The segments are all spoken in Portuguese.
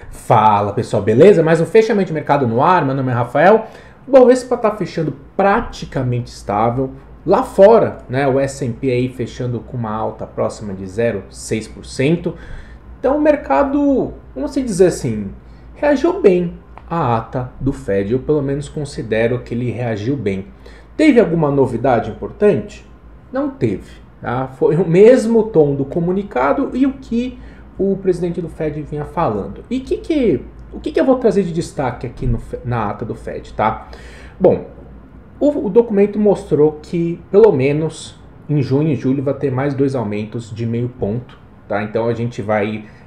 Fala pessoal, beleza? Mais um fechamento de mercado no ar, meu nome é Rafael. O Bovespa está fechando praticamente estável. Lá fora, né, o S&P aí fechando com uma alta próxima de 0,6%. Então o mercado, vamos dizer assim, reagiu bem à ata do Fed. Eu pelo menos considero que ele reagiu bem. Teve alguma novidade importante? Não teve. Tá? Foi o mesmo tom do comunicado e o que o presidente do Fed vinha falando. E o que eu vou trazer de destaque aqui na ata do Fed, tá? Bom, o documento mostrou que, pelo menos, em junho e julho vai ter mais 2 aumentos de meio ponto, tá? Então a gente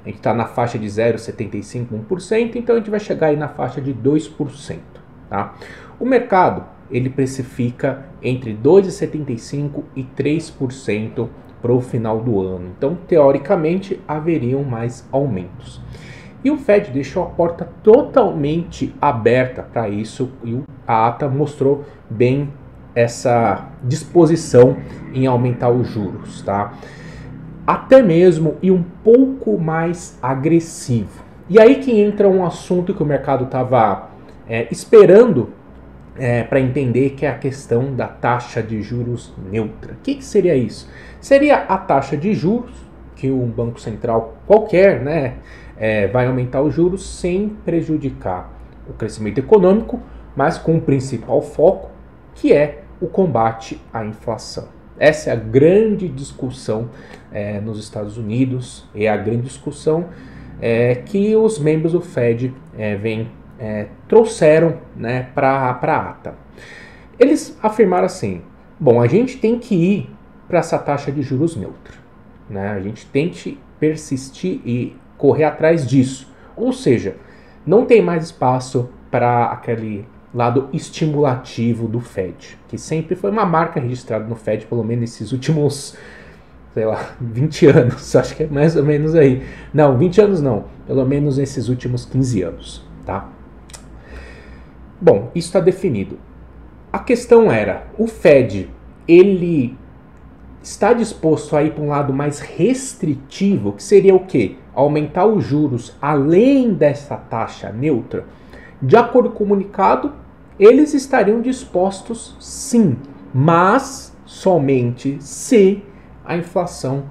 está na faixa de 0,75%, 1%, então a gente vai chegar aí na faixa de 2%, tá? O mercado, ele precifica entre 2,75% e 3% para o final do ano. Então, teoricamente, haveriam mais aumentos. E o Fed deixou a porta totalmente aberta para isso e a ata mostrou bem essa disposição em aumentar os juros, tá? Até mesmo e um pouco mais agressivo. E aí que entra um assunto que o mercado estava esperando para entender, que é a questão da taxa de juros neutra. O que seria isso? Seria a taxa de juros que um banco central qualquer, né, vai aumentar os juros sem prejudicar o crescimento econômico, mas com o principal foco, que é o combate à inflação. Essa é a grande discussão nos Estados Unidos, e a grande discussão que os membros do Fed trouxeram, né, para a ata. Eles afirmaram assim: bom, a gente tem que ir para essa taxa de juros neutra, né? A gente tem que persistir e correr atrás disso. Ou seja, não tem mais espaço para aquele lado estimulativo do Fed, que sempre foi uma marca registrada no Fed, pelo menos nesses últimos, sei lá, 20 anos, acho que é mais ou menos aí. Não, 20 anos não, pelo menos nesses últimos 15 anos, tá? Bom, isso está definido. A questão era, o Fed, ele está disposto a ir para um lado mais restritivo, que seria o quê? Aumentar os juros além dessa taxa neutra? De acordo com o comunicado, eles estariam dispostos sim, mas somente se a inflação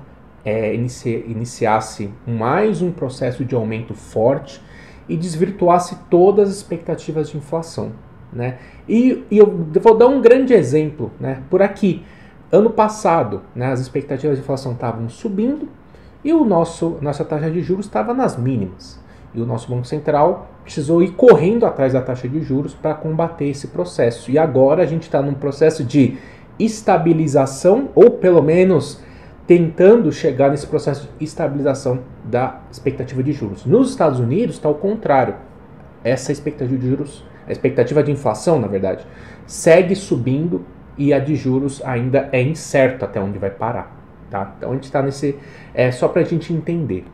iniciasse mais um processo de aumento forte e desvirtuasse todas as expectativas de inflação, né? E eu vou dar um grande exemplo, né? Por aqui, ano passado, né, as expectativas de inflação estavam subindo e nossa taxa de juros estava nas mínimas. E o nosso Banco Central precisou ir correndo atrás da taxa de juros para combater esse processo. E agora a gente está num processo de estabilização, ou pelo menos tentando chegar nesse processo de estabilização da expectativa de juros. Nos Estados Unidos está ao contrário. Essa expectativa de juros, a expectativa de inflação, na verdade, segue subindo e a de juros ainda é incerto até onde vai parar. Tá? Então a gente está nesse... só para a gente entender.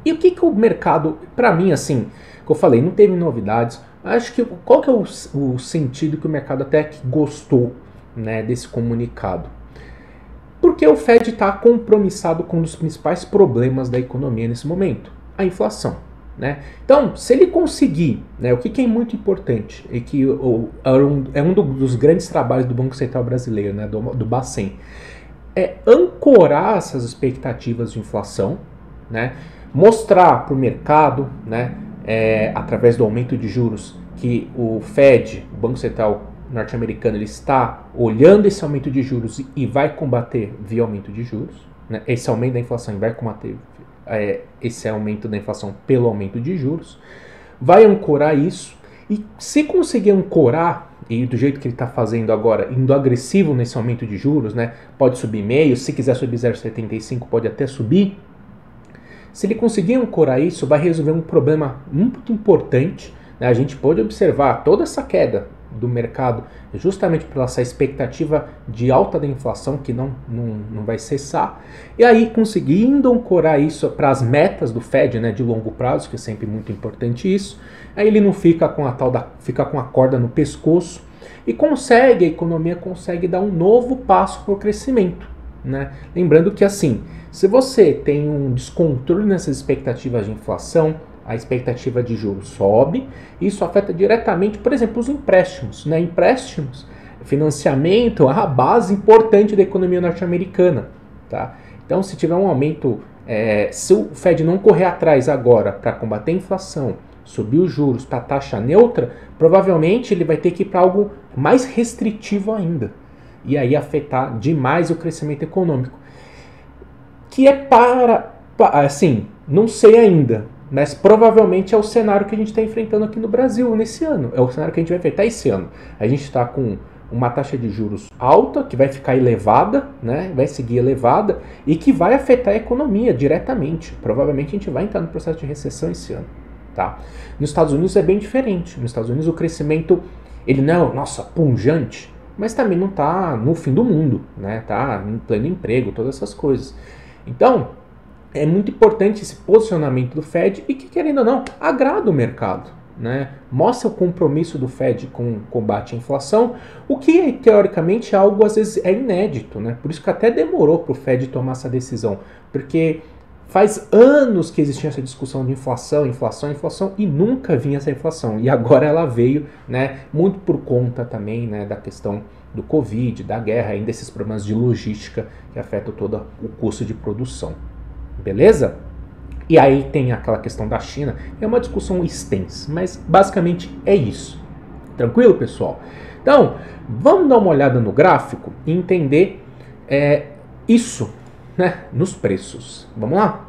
E o que o mercado... Para mim, assim, que eu falei, não teve novidades. Acho que qual que é o sentido que o mercado até que gostou, né, desse comunicado? Porque o Fed está compromissado com um dos principais problemas da economia nesse momento, a inflação, né? Então, se ele conseguir, né, o que é muito importante, e que é um dos grandes trabalhos do Banco Central Brasileiro, né, do Bacen, é ancorar essas expectativas de inflação, né, mostrar para o mercado, né, através do aumento de juros, que o Fed, o Banco Central norte-americano, ele está olhando esse aumento de juros e vai combater via aumento de juros, né? Esse aumento da inflação vai combater esse aumento da inflação pelo aumento de juros, vai ancorar isso, e se conseguir ancorar, e do jeito que ele está fazendo agora, indo agressivo nesse aumento de juros, né? Pode subir meio, se quiser subir 0,75 pode até subir. Se ele conseguir ancorar isso, vai resolver um problema muito importante, né? A gente pode observar toda essa queda do mercado justamente pela essa expectativa de alta da inflação que não vai cessar, e aí conseguindo ancorar isso para as metas do Fed, né, de longo prazo, que é sempre muito importante isso, aí ele não fica com fica com a corda no pescoço e a economia consegue dar um novo passo para o crescimento, né? Lembrando que assim, se você tem um descontrole nessas expectativas de inflação, a expectativa de juros sobe. Isso afeta diretamente, por exemplo, os empréstimos, né? Empréstimos, financiamento, a base importante da economia norte-americana, tá? Então, se tiver um aumento, se o Fed não correr atrás agora para combater a inflação, subir os juros para taxa neutra, provavelmente ele vai ter que ir para algo mais restritivo ainda. E aí afetar demais o crescimento econômico. Que é assim, não sei ainda, mas provavelmente é o cenário que a gente está enfrentando aqui no Brasil nesse ano. É o cenário que a gente vai enfrentar esse ano. A gente está com uma taxa de juros alta, que vai ficar elevada, né? Vai seguir elevada, e que vai afetar a economia diretamente. Provavelmente a gente vai entrar no processo de recessão esse ano. Tá? Nos Estados Unidos é bem diferente. Nos Estados Unidos o crescimento, ele não é, nossa, pungente, mas também não está no fim do mundo, né? Tá em pleno emprego, todas essas coisas. Então, é muito importante esse posicionamento do Fed e que, querendo ou não, agrada o mercado, né? Mostra o compromisso do Fed com o combate à inflação, o que teoricamente é algo às vezes é inédito, né? Por isso que até demorou para o Fed tomar essa decisão, porque faz anos que existia essa discussão de inflação e nunca vinha essa inflação. E agora ela veio, né, muito por conta também, né, da questão do Covid, da guerra, ainda esses problemas de logística que afetam todo o custo de produção. Beleza? E aí tem aquela questão da China, é uma discussão extensa, mas basicamente é isso. Tranquilo, pessoal? Então, vamos dar uma olhada no gráfico e entender isso, né, nos preços. Vamos lá?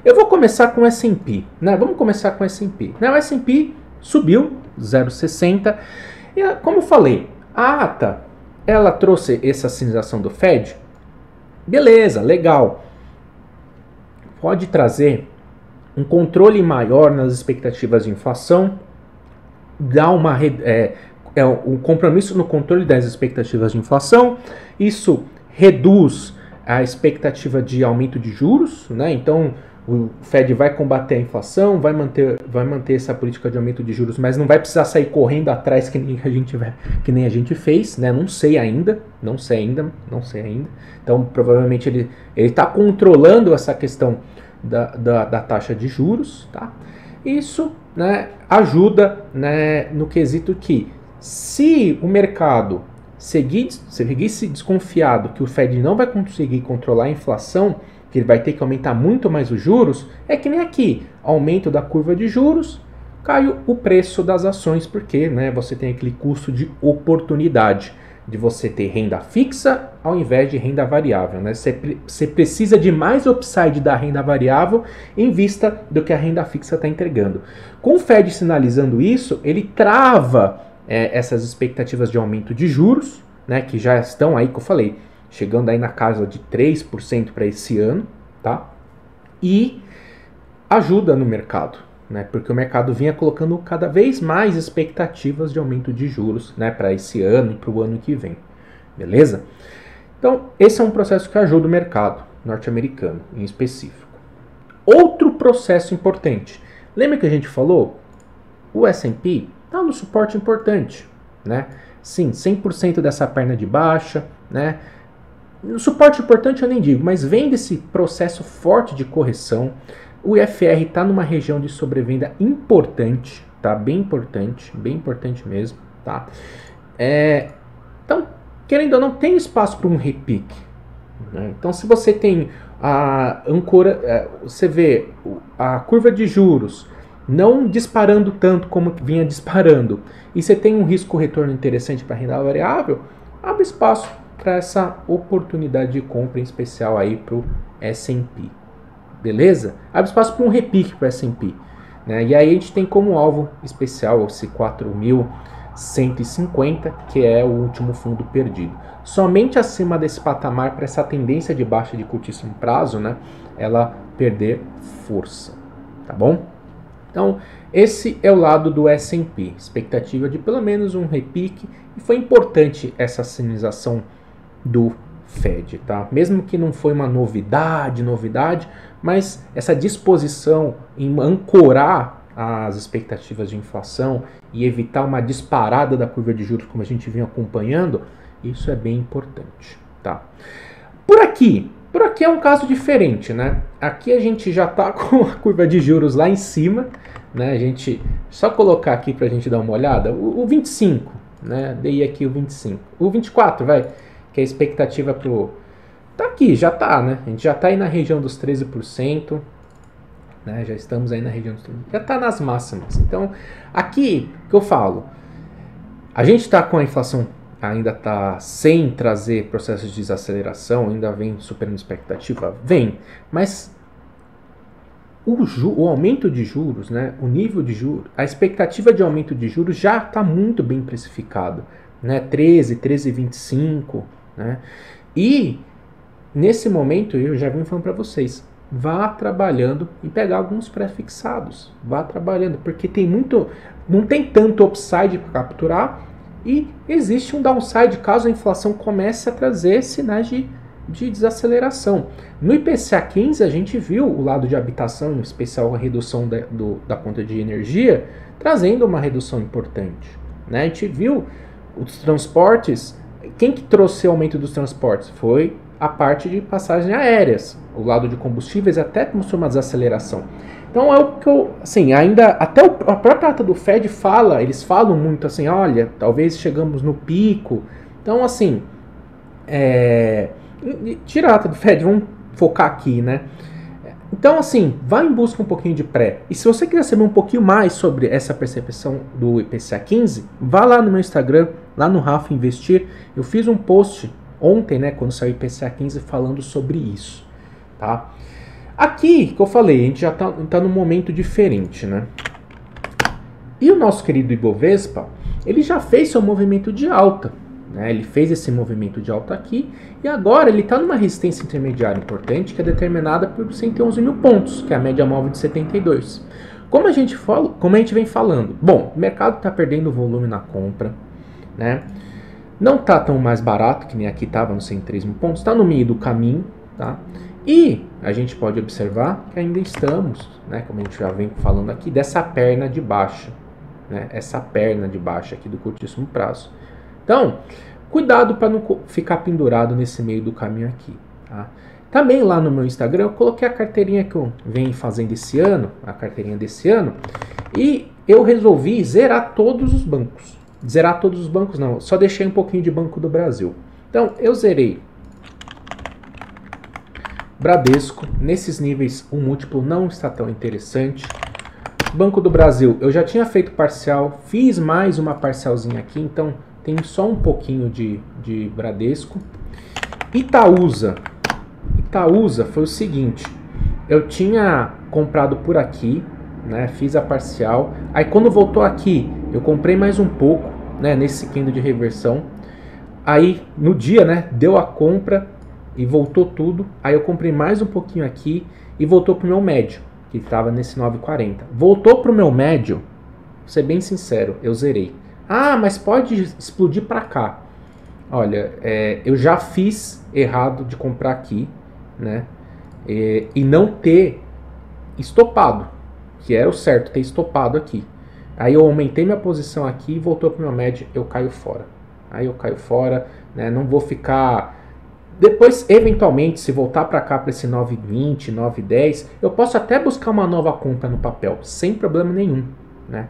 Eu vou começar com o S&P, né? Vamos começar com o S&P. O S&P subiu 0,60 e, como eu falei, a ata, ela trouxe essa sinalização do Fed. Beleza, legal. Pode trazer um controle maior nas expectativas de inflação, dar um compromisso no controle das expectativas de inflação. Isso reduz a expectativa de aumento de juros, né? Então o Fed vai combater a inflação, vai manter essa política de aumento de juros, mas não vai precisar sair correndo atrás que nem a gente fez, né? Não sei ainda. Então provavelmente ele está controlando essa questão da taxa de juros, tá? Isso, né, ajuda, né, no quesito que, se o mercado seguisse desconfiado que o Fed não vai conseguir controlar a inflação, que ele vai ter que aumentar muito mais os juros, é que nem aqui, aumento da curva de juros, cai o preço das ações, porque, né, você tem aquele custo de oportunidade de você ter renda fixa ao invés de renda variável, né? Você precisa de mais upside da renda variável em vista do que a renda fixa está entregando. Com o Fed sinalizando isso, ele trava essas expectativas de aumento de juros, né, que já estão aí, que eu falei, chegando aí na casa de 3% para esse ano, tá? E ajuda no mercado, né? Porque o mercado vinha colocando cada vez mais expectativas de aumento de juros, né, para esse ano e para o ano que vem. Beleza? Então, esse é um processo que ajuda o mercado norte-americano, em específico. Outro processo importante. Lembra que a gente falou? O S&P está no suporte importante, né? Sim, 100% dessa perna de baixa, né? No suporte importante eu nem digo, mas vem desse processo forte de correção. O IFR está numa região de sobrevenda importante, tá? Bem importante mesmo, tá? Então, querendo ou não, tem espaço para um repique, né? Então, se você tem a âncora, você vê a curva de juros não disparando tanto como vinha disparando, e você tem um risco-retorno interessante para renda variável, abre espaço para essa oportunidade de compra em especial aí para o S&P. Beleza? Abre espaço para um repique para o S&P, né? E aí a gente tem como alvo especial esse 4.150, que é o último fundo perdido. Somente acima desse patamar, para essa tendência de baixa de curtíssimo prazo, né, ela perder força, tá bom? Então, esse é o lado do S&P, expectativa de pelo menos um repique, e foi importante essa sinalização do Fed, tá? Mesmo que não foi uma novidade, mas essa disposição em ancorar as expectativas de inflação e evitar uma disparada da curva de juros como a gente vinha acompanhando, isso é bem importante, tá? Por aqui é um caso diferente, né? Aqui a gente já está com a curva de juros lá em cima, né? A gente só colocar aqui para a gente dar uma olhada, o 25, né? Dei aqui o 25, o 24, vai, que é a expectativa pro tá aqui, já tá, né? A gente já tá aí na região dos 13%, né? Já estamos aí na região dos 13%, já tá nas máximas. Então, aqui que eu falo, a gente está com a inflação ainda está sem trazer processos de desaceleração, ainda vem superando expectativa? Vem, mas o aumento de juros, né, o nível de juros, a expectativa de aumento de juros já está muito bem precificado, né, 13,25, né, e nesse momento eu já vim falando para vocês, vá trabalhando em pegar alguns pré-fixados, vá trabalhando, porque tem muito, não tem tanto upside para capturar, e existe um downside caso a inflação comece a trazer sinais de desaceleração. No IPCA 15 a gente viu o lado de habitação, em especial a redução da conta de energia, trazendo uma redução importante, né? A gente viu os transportes, quem que trouxe o aumento dos transportes? Foi a parte de passagens aéreas, o lado de combustíveis até mostrou uma desaceleração. Então é o que eu, assim, ainda, até a própria ata do Fed fala, eles falam muito assim, olha, talvez chegamos no pico. Então, assim, tira a ata do Fed, vamos focar aqui, né? Então, assim, vá em busca um pouquinho de pré. E se você quiser saber um pouquinho mais sobre essa percepção do IPCA 15, vá lá no meu Instagram, lá no Rafa Investir. Eu fiz um post ontem, né, quando saiu o IPCA 15, falando sobre isso, tá? Aqui, que eu falei, a gente já tá num momento diferente, né? E o nosso querido Ibovespa, ele já fez seu movimento de alta, né? Ele fez esse movimento de alta aqui e agora ele está numa resistência intermediária importante que é determinada por 111 mil pontos, que é a média móvel de 72. Como a gente vem falando, bom, o mercado está perdendo volume na compra, né? Não está tão mais barato que nem aqui estava nos 103 mil pontos, está no meio do caminho, tá? E a gente pode observar que ainda estamos, né, como a gente já vem falando aqui, dessa perna de baixa, né, essa perna de baixa aqui do curtíssimo prazo. Então, cuidado para não ficar pendurado nesse meio do caminho aqui. Tá? Também lá no meu Instagram eu coloquei a carteirinha que eu venho fazendo esse ano, a carteirinha desse ano, e eu resolvi zerar todos os bancos. Zerar todos os bancos não, só deixei um pouquinho de Banco do Brasil. Então, eu zerei Bradesco, nesses níveis o múltiplo não está tão interessante. Banco do Brasil, eu já tinha feito parcial, fiz mais uma parcialzinha aqui, então tem só um pouquinho de Bradesco. Itaúsa foi o seguinte, eu tinha comprado por aqui, né, fiz a parcial, aí quando voltou aqui, eu comprei mais um pouco, né, nesse candle de reversão, aí no dia, né, deu a compra, e voltou tudo, aí eu comprei mais um pouquinho aqui e voltou pro meu médio, que estava nesse 9,40. Voltou pro meu médio, vou ser bem sincero, eu zerei. Ah, mas pode explodir para cá. Olha, eu já fiz errado de comprar aqui, né? E não ter estopado, que era o certo, ter estopado aqui. Aí eu aumentei minha posição aqui e voltou pro meu médio, eu caio fora. Aí eu caio fora, né? Não vou ficar... Depois, eventualmente, se voltar para cá para esse 9,20, 9,10, eu posso até buscar uma nova compra no papel, sem problema nenhum, né?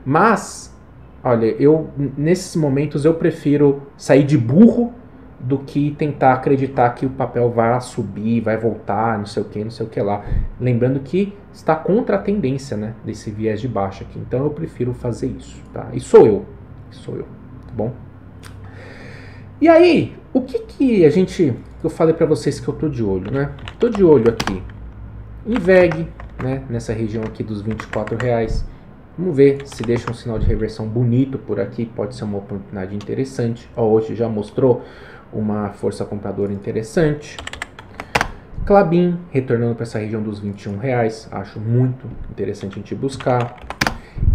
Mas, olha, nesses momentos eu prefiro sair de burro do que tentar acreditar que o papel vai subir, vai voltar, não sei o que lá. Lembrando que está contra a tendência, né, desse viés de baixa aqui. Então eu prefiro fazer isso, tá? E sou eu, tá bom? E aí, o que eu falei para vocês que eu tô de olho, né? Tô de olho aqui em VEG, né? Nessa região aqui dos R$24. Vamos ver se deixa um sinal de reversão bonito por aqui, pode ser uma oportunidade interessante. Ó, hoje já mostrou uma força compradora interessante. Klabin retornando para essa região dos R$21, acho muito interessante a gente buscar.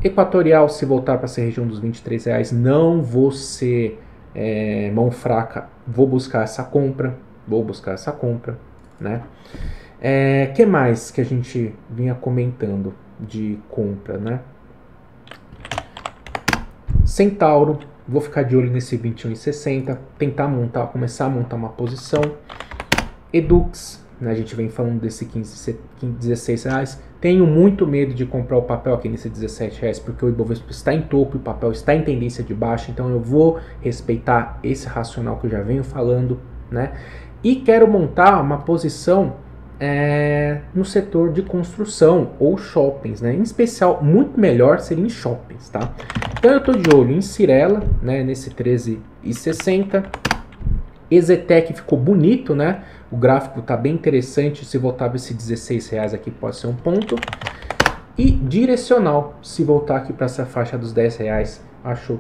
Equatorial, se voltar para essa região dos R$23, não vou ser mão fraca, vou buscar essa compra, né? Que mais que a gente vinha comentando de compra, né? Centauro, vou ficar de olho nesse 21,60, tentar começar a montar uma posição. Edux, né, a gente vem falando desse 16 reais. Tenho muito medo de comprar o papel aqui nesse 17 reais, porque o Ibovespa está em topo e o papel está em tendência de baixa, então eu vou respeitar esse racional que eu já venho falando, né? E quero montar uma posição no setor de construção ou shoppings, né? Em especial, muito melhor seria em shoppings, tá? Então eu estou de olho em Cyrela, né, nesse 13,60. EZTEC ficou bonito, né? O gráfico está bem interessante. Se voltar para esse 16 reais aqui, pode ser um ponto. E direcional, se voltar aqui para essa faixa dos 10 reais, acho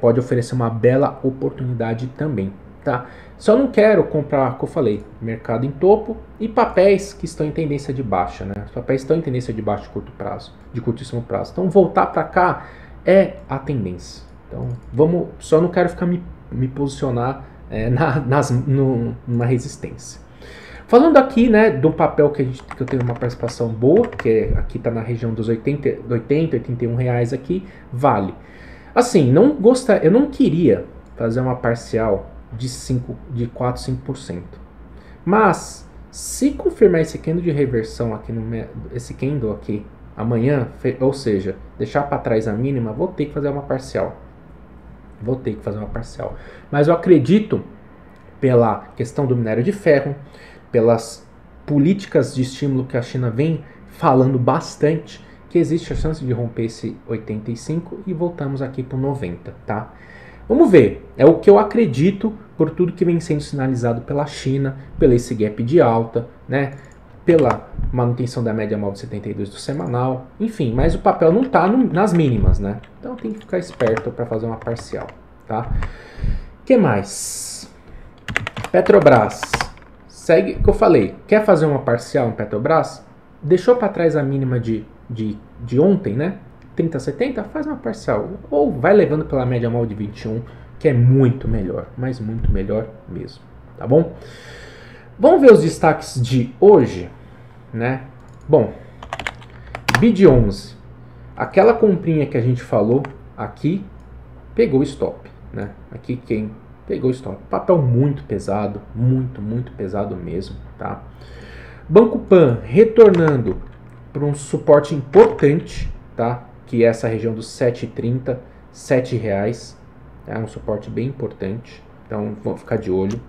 pode oferecer uma bela oportunidade também, tá? Só não quero comprar, como eu falei, mercado em topo e papéis que estão em tendência de baixa, né? Os papéis estão em tendência de baixa de curto prazo, de curtíssimo prazo. Então voltar para cá é a tendência. Então só não quero ficar me posicionar numa resistência. Falando aqui, né, do papel que eu tenho uma participação boa, que aqui está na região dos 80, 81 reais aqui, Vale. Assim, eu não queria fazer uma parcial de 4, 5%. Mas, se confirmar esse candle de reversão aqui, esse candle aqui, amanhã, ou seja, deixar para trás a mínima, vou ter que fazer uma parcial. Mas eu acredito, pela questão do minério de ferro, pelas políticas de estímulo que a China vem falando bastante, que existe a chance de romper esse 85 e voltamos aqui para o 90, tá? Vamos ver, é o que eu acredito por tudo que vem sendo sinalizado pela China, pelo esse gap de alta, né? Pela manutenção da média móvel de 72 do semanal, enfim, mas o papel não está nas mínimas, né? Então tem que ficar esperto para fazer uma parcial, tá? Que mais? Petrobras. Segue o que eu falei. Quer fazer uma parcial em Petrobras? Deixou para trás a mínima de ontem, né? 30,70? Faz uma parcial. Ou vai levando pela média móvel de 21, que é muito melhor. Mas muito melhor mesmo. Tá bom? Vamos ver os destaques de hoje, né? Bom, BID 11. Aquela comprinha que a gente falou aqui pegou stop, né? Aqui quem pegou stop. Papel muito pesado, muito pesado mesmo, tá? Banco Pan retornando para um suporte importante, tá? Que é essa região dos 7,30, R$ 7,00. É um suporte bem importante, então vamos ficar de olho.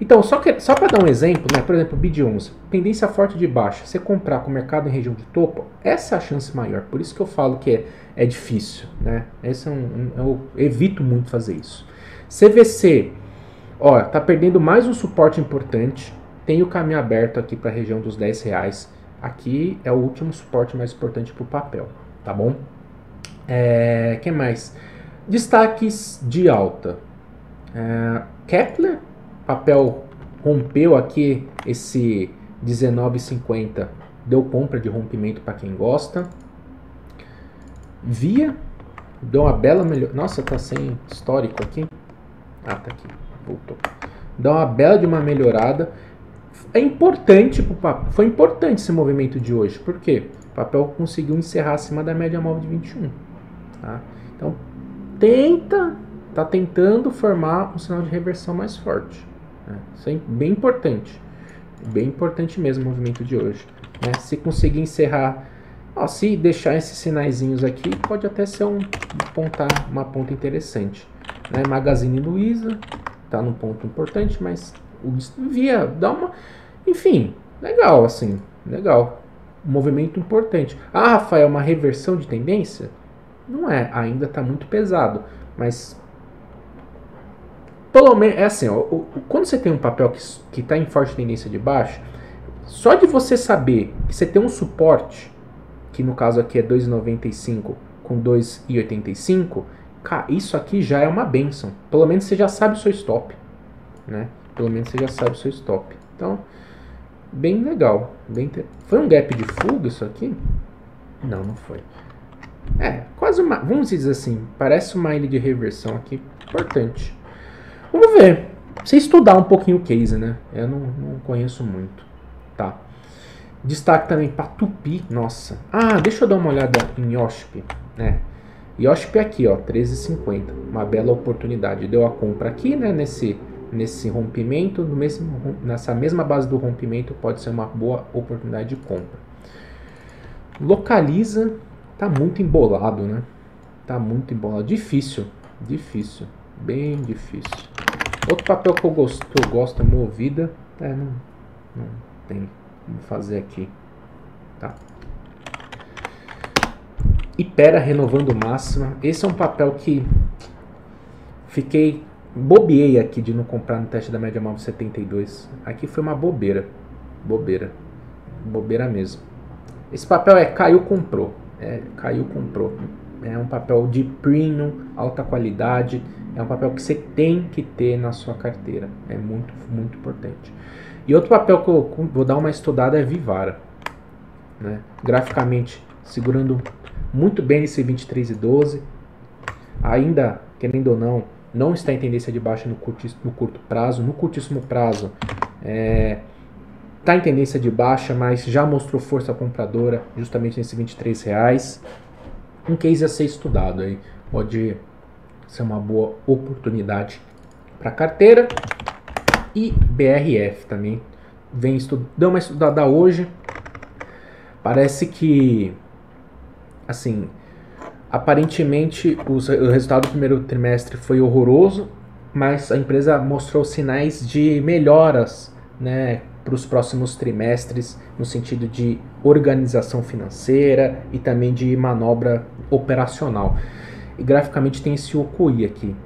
Então, só para dar um exemplo, né? Por exemplo, BID 11, tendência forte de baixa. Você comprar com o mercado em região de topo, essa é a chance maior. Por isso que eu falo que é difícil, né? Eu evito muito fazer isso. CVC, ó, tá perdendo mais um suporte importante. Tem o caminho aberto aqui para a região dos R$10. Aqui é o último suporte mais importante para o papel, tá bom? Que mais? Destaques de alta. Kepler, papel rompeu aqui esse 19,50, deu compra de rompimento para quem gosta. Via, deu uma bela melhor. Nossa, tá sem histórico aqui. Ah, tá aqui, voltou. Dá uma bela de uma melhorada. É importante pro papel. Foi importante esse movimento de hoje. Por quê? O papel conseguiu encerrar acima da média móvel de 21. Tá? Então, tá tentando formar um sinal de reversão mais forte. Né? Isso é bem importante. Bem importante mesmo o movimento de hoje. Né? Se conseguir encerrar, se deixar esses sinaizinhos aqui, pode até ser uma ponta interessante. Né? Magazine Luiza tá num ponto importante, mas o Via dá uma... Enfim, legal, assim, legal. Um movimento importante. Rafael, uma reversão de tendência? Não é, ainda tá muito pesado, mas pelo menos, é assim, ó, quando você tem um papel que tá em forte tendência de baixo, só de você saber que você tem um suporte, que no caso aqui é 2,95 com 2,85, isso aqui já é uma bênção. Pelo menos você já sabe o seu stop, né? Pelo menos você já sabe o seu stop. Então, bem legal. Foi um gap de fuga isso aqui? Não, não foi. Quase uma... Vamos dizer assim, parece uma ilha de reversão aqui. Importante. Vamos ver. Você estudar um pouquinho o case, né? Eu não conheço muito. Tá. Destaque também para Tupi. Nossa. Deixa eu dar uma olhada em Yoship, né? Yoship aqui, ó, 13,50. Uma bela oportunidade. Deu a compra aqui, né? Nesse nesse rompimento, nessa mesma base do rompimento, pode ser uma boa oportunidade de compra. Localiza, tá muito embolado, né? Tá muito embolado, difícil, bem difícil. Outro papel que eu gosto é Movida, não tem como fazer aqui, tá? Ipera renovando máxima, esse é um papel que bobeei aqui de não comprar no teste da média móvel 72. Aqui foi uma bobeira mesmo. Esse papel caiu, comprou. É um papel de premium, alta qualidade. É um papel que você tem que ter na sua carteira. É muito, muito importante. E outro papel que eu vou dar uma estudada é Vivara, né? Graficamente, segurando muito bem esse 23,12. Ainda, querendo ou não está em tendência de baixa no curto prazo. No curtíssimo prazo, está em tendência de baixa, mas já mostrou força compradora justamente nesse R$23. Um case a ser estudado aí. Pode ser uma boa oportunidade para carteira. E BRF também deu uma estudada hoje. Parece que, assim, aparentemente o resultado do primeiro trimestre foi horroroso, mas a empresa mostrou sinais de melhoras, né, para os próximos trimestres, no sentido de organização financeira e também de manobra operacional. E graficamente tem esse OCUI aqui.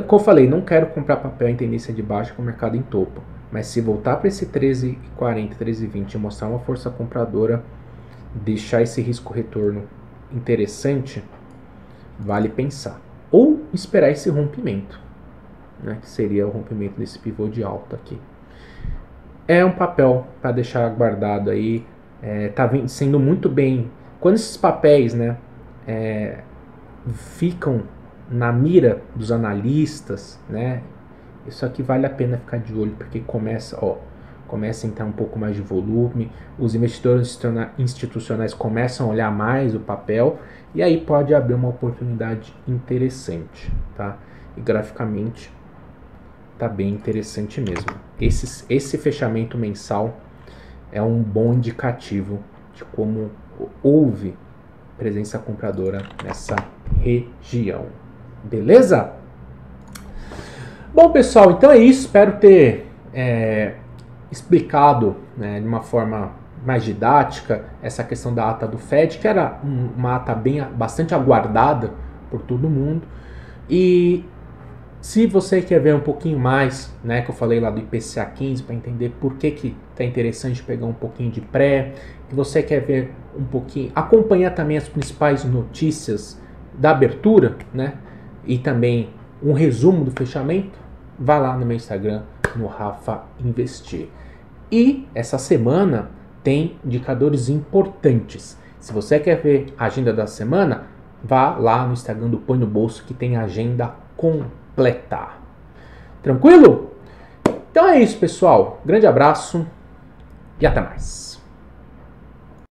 Como eu falei, não quero comprar papel em tendência de baixa com o mercado em topo, mas se voltar para esse 13,40, 13,20 e mostrar uma força compradora, deixar esse risco-retorno interessante, vale pensar. Ou esperar esse rompimento, né, que seria o rompimento desse pivô de alta aqui. É um papel para deixar guardado aí, tá sendo muito bem. Quando esses papéis, né, ficam na mira dos analistas, né, isso aqui vale a pena ficar de olho, porque começa a entrar um pouco mais de volume, os investidores institucionais começam a olhar mais o papel, e aí pode abrir uma oportunidade interessante, tá? E graficamente tá bem interessante mesmo. Esse fechamento mensal é um bom indicativo de como houve presença compradora nessa região. Beleza? Bom, pessoal, então é isso. Espero ter explicado, né, de uma forma mais didática essa questão da ata do Fed, que era uma ata bastante aguardada por todo mundo. E se você quer ver um pouquinho mais, né, que eu falei lá do IPCA 15, para entender por que tá interessante pegar um pouquinho de pré, que você quer ver um pouquinho, acompanhar também as principais notícias da abertura, né, e também um resumo do fechamento, vá lá no meu Instagram, no Rafa Investir. E essa semana tem indicadores importantes. Se você quer ver a agenda da semana, vá lá no Instagram do Põe no Bolso, que tem a agenda completa. Tranquilo? Então é isso, pessoal. Grande abraço e até mais.